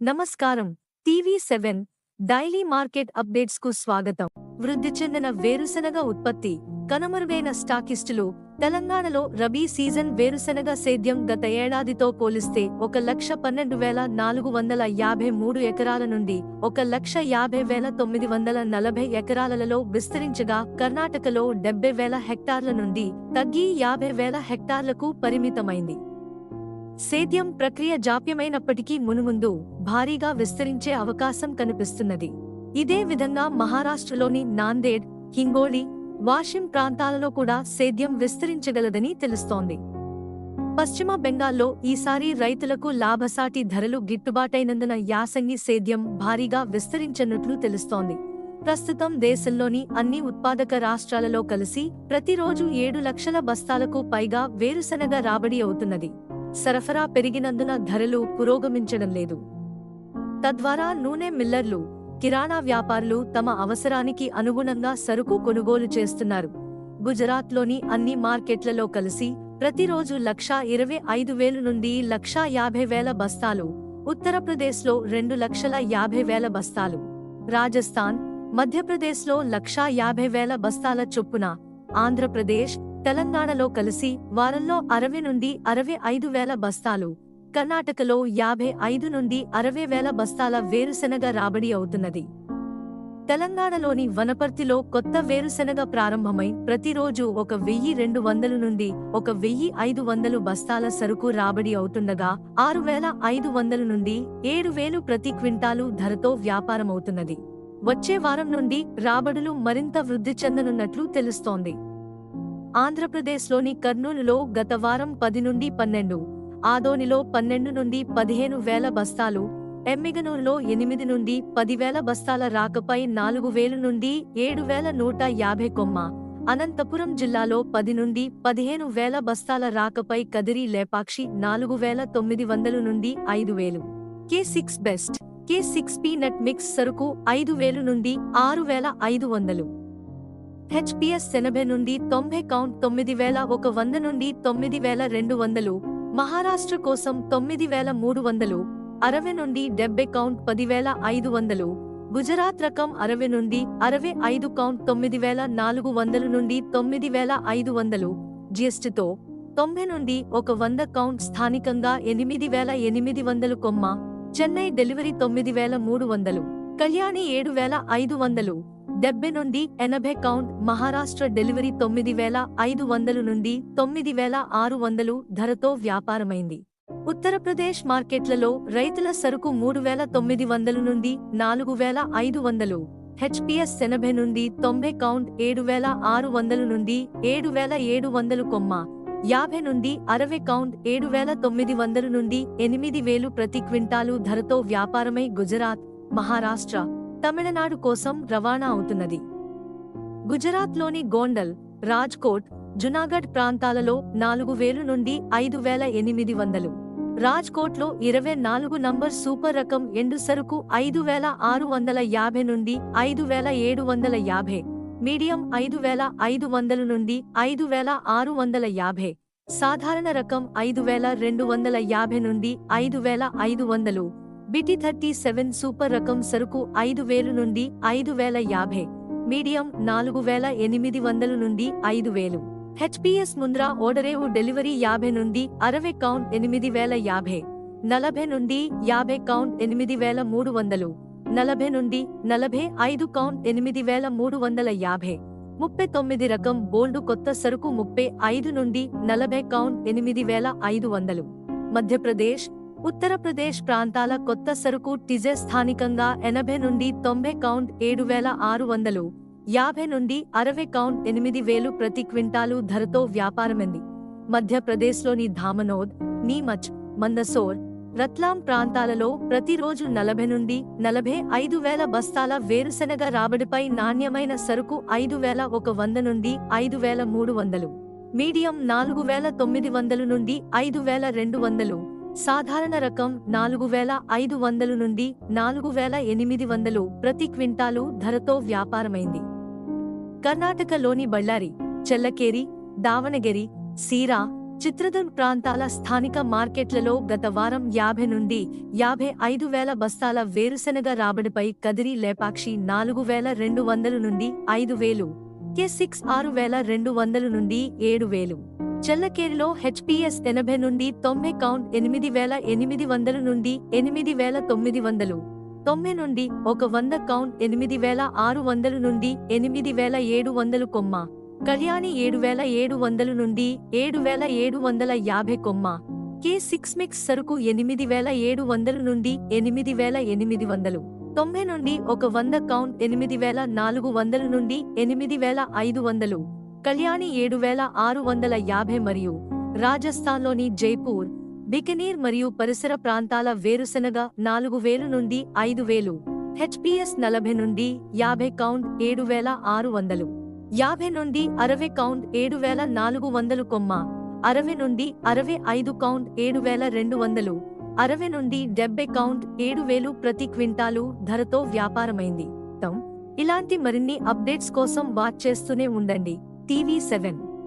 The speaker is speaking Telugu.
నమస్కారం. టీవీ7 డైలీ మార్కెట్ అప్డేట్స్ కు స్వాగతం. వృద్ధి చెందిన వేరుశెనగ ఉత్పత్తి, కనుమరుగైన స్టాకిస్టులు. తెలంగాణలో రబీ సీజన్ వేరుశెనగ సేద్యం గత ఏడాదితో పోలిస్తే 1,10,453 ఎకరాల నుండి 1,50,940 ఎకరాలలో విస్తరించగా, కర్ణాటకలో 70,000 హెక్టార్ల నుండి తగ్గి 50,000 హెక్టార్లకు పరిమితమైంది. సేద్యం ప్రక్రియ జాప్యమైనప్పటికీ మునుముందు భారీగా విస్తరించే అవకాశం కనిపిస్తున్నది. ఇదే విధంగా మహారాష్ట్రలోని నాందేడ్, హింగోళి, వాషిం ప్రాంతాలలో కూడా సేద్యం విస్తరించగలదని తెలుస్తోంది. పశ్చిమ బెంగాల్లో ఈసారి రైతులకు లాభసాటి ధరలు గిట్టుబాటైనందున యాసంగి సేద్యం భారీగా విస్తరించనున్నట్లు తెలుస్తోంది. ప్రస్తుతం దేశంలోని అన్ని ఉత్పాదక రాష్ట్రాలలో కలిసి ప్రతిరోజు 7 లక్షల బస్తాలకు పైగా వేరుశెనగ రాబడి అవుతున్నది. సరఫరా పెరిగినందున ధరలు పురోగమించడం లేదు. తద్వారా నూనె మిల్లర్లు, కిరాణా వ్యాపారులు తమ అవసరానికి అనుగుణంగా సరుకు కొనుగోలు చేస్తున్నారు. గుజరాత్లోని అన్ని మార్కెట్లలో కలిసి ప్రతిరోజు 1,25,000 నుండి 1,50,000 బస్తాలు, ఉత్తరప్రదేశ్లో 2,50,000 బస్తాలు, రాజస్థాన్, మధ్యప్రదేశ్లో 1,50,000 బస్తాల చొప్పున, ఆంధ్రప్రదేశ్, తెలంగాణలో కలిసి వారంలో 60 నుండి 65,000 బస్తాలు, కర్ణాటకలో 55 నుండి 60,000 బస్తాల వేరుశెనగ రాబడి అవుతున్నది. తెలంగాణలోని వనపర్తిలో కొత్త వేరుశెనగ ప్రారంభమై ప్రతిరోజు 1,200 నుండి 1,500 బస్తాల సరుకు రాబడి అవుతుండగా, 6,500 నుండి 7,000 ప్రతి క్వింటాలు ధరతో వ్యాపారమవుతున్నది. వచ్చే వారం నుండి రాబడులు మరింత వృద్ధి చెందనున్నట్లు తెలుస్తోంది. ఆంధ్రప్రదేశ్లోని కర్నూలులో గత వారం 10 నుండి 12, ఆదోనిలో 12 నుండి 15,000 బస్తాలు, ఎమ్మిగనూరులో 8 నుండి 10,000 బస్తాల రాకపై 4,000 నుండి 7,150 కొమ్మ, అనంతపురం జిల్లాలో 10 నుండి 15,000 బస్తాల రాకపై కదిరి లేపాక్షి 4,900 నుండి 5,000, K6 best, K6 peanut mix సరుకు 5,000 నుండి 6,500, HPS 80 నుండి 90 కౌంట్ 9,100 నుండి 9,200, మహారాష్ట్ర కోసం 9,300, 60 నుండి 70 కౌంట్ 10,500, గుజరాత్ రకం 60 నుండి 65 కౌంట్ 9,400 నుండి 9,500, GSTతో 90 నుండి 100 కౌంట్ స్థానికంగా 8,800 కొమ్మ, చెన్నై డెలివరీ 9,300, కళ్యాణి 7,500, 70 నుండి 80 కౌంట్ మహారాష్ట్ర డెలివరీ 9,500 నుండి 9,600 ధరతో వ్యాపారమైంది. ఉత్తరప్రదేశ్ మార్కెట్లలో రైతుల సరుకు 3,900 నుండి 4,500, HPS 80 నుండి 90 కౌంట్ 7,600 నుండి 7,700 కొమ్మ, 50 నుండి 60 కౌంట్ 7,900 నుండి 8,000 ప్రతి క్వింటాలు ధరతో వ్యాపారమై గుజరాత్, మహారాష్ట్ర, తమిళనాడు కోసం రవాణా అవుతున్నది. గుజరాత్లోని గోండల్, రాజ్కోట్, జునాగఢ్ ప్రాంతాలలో 4,000 నుండి 5,800, రాజ్కోట్లో 24 నంబర్ సూపర్ రకం ఎండు సరుకు 5,650 నుండి 5,750, మీడియం 5,500 నుండి 5,650, సాధారణ రకం 5,250 నుండి 5,500, బిటి 37 సూపర్ రకం సరుకు 5,000 నుండి 5,050, మీడియం 4,800 నుండి 5,000, HPS ముంద్రా ఓడరేవు డెలివరీ 50 నుండి 60 కౌంట్ 8,050, 40 నుండి 50 కౌంట్ 8,300, 40 నుండి 45 కౌంట్ 8,350, 39 రకం బోల్డు కొత్త సరుకు 35 నుండి 40 కౌంట్ 8,500, మధ్యప్రదేశ్, ఉత్తరప్రదేశ్ ప్రాంతాల కొత్త సరుకు టిజె స్థానికంగా 80 నుండి 90 కౌంట్ 7,600, 50 నుండి 60 కౌంట్ 8,000 ప్రతి క్వింటాలు ధరతో వ్యాపారమైంది. మధ్యప్రదేశ్లోని ధామనోద్, నీమచ్, మందసోర్, రత్లాం ప్రాంతాలలో ప్రతిరోజు 40 నుండి 45,000 బస్తాల వేరుశెనగ రాబడిపై నాణ్యమైన సరుకు 5,100 నుండి 5,300, మీడియం 4,900 నుండి 5,200, సాధారణ రకం 4,500 నుండి 4,800 ప్రతి క్వింటాలు ధరతో వ్యాపారమైంది. కర్ణాటకలోని బళ్ళారి, చెల్లకేరి, దావణగిరి, సీరా, చిత్రదుర్గ్ ప్రాంతాల స్థానిక మార్కెట్లలో గత వారం 50 నుండి 55 వేల బస్తాల వేరుశెనగ రాబడిపై కదిరి లేపాక్షి 4,200 నుండి 5,000, K6 6,200 నుండి 7,000, చెల్లకేరిలో HPS 80 నుండి 90 కౌంట్ 8,800 నుండి 8,900, 90 నుండి 100 కౌంట్ 8,600 నుండి 8,700 కొమ్మ, కళ్యాణి 7,700 నుండి 7,750 కొమ్మ, K6 మిక్స్ సరుకు 8,700 నుండి 8,800, 90 నుండి 100 కౌంట్ 8,400 నుండి 8,500, కళ్యాణి 7,650 మరియు రాజస్థాన్లోని జైపూర్, బికనీర్ మరియు పరిసర ప్రాంతాల వేరుశెనగ 4,000 నుండి 5,000, HPS 40 నుండి 50 కౌంట్ 7,600, 50 నుండి 60 కౌంట్ 7,400 కొమ్మ, 60 నుండి 65 కౌంట్ 7,200, 60 నుండి 70 కౌంట్ 7,000 ప్రతి క్వింటాలు ధరతో వ్యాపారమైంది. ఇలాంటి మరిన్ని అప్డేట్స్ కోసం వాచ్ చేస్తూనే ఉండండి టీవీ7.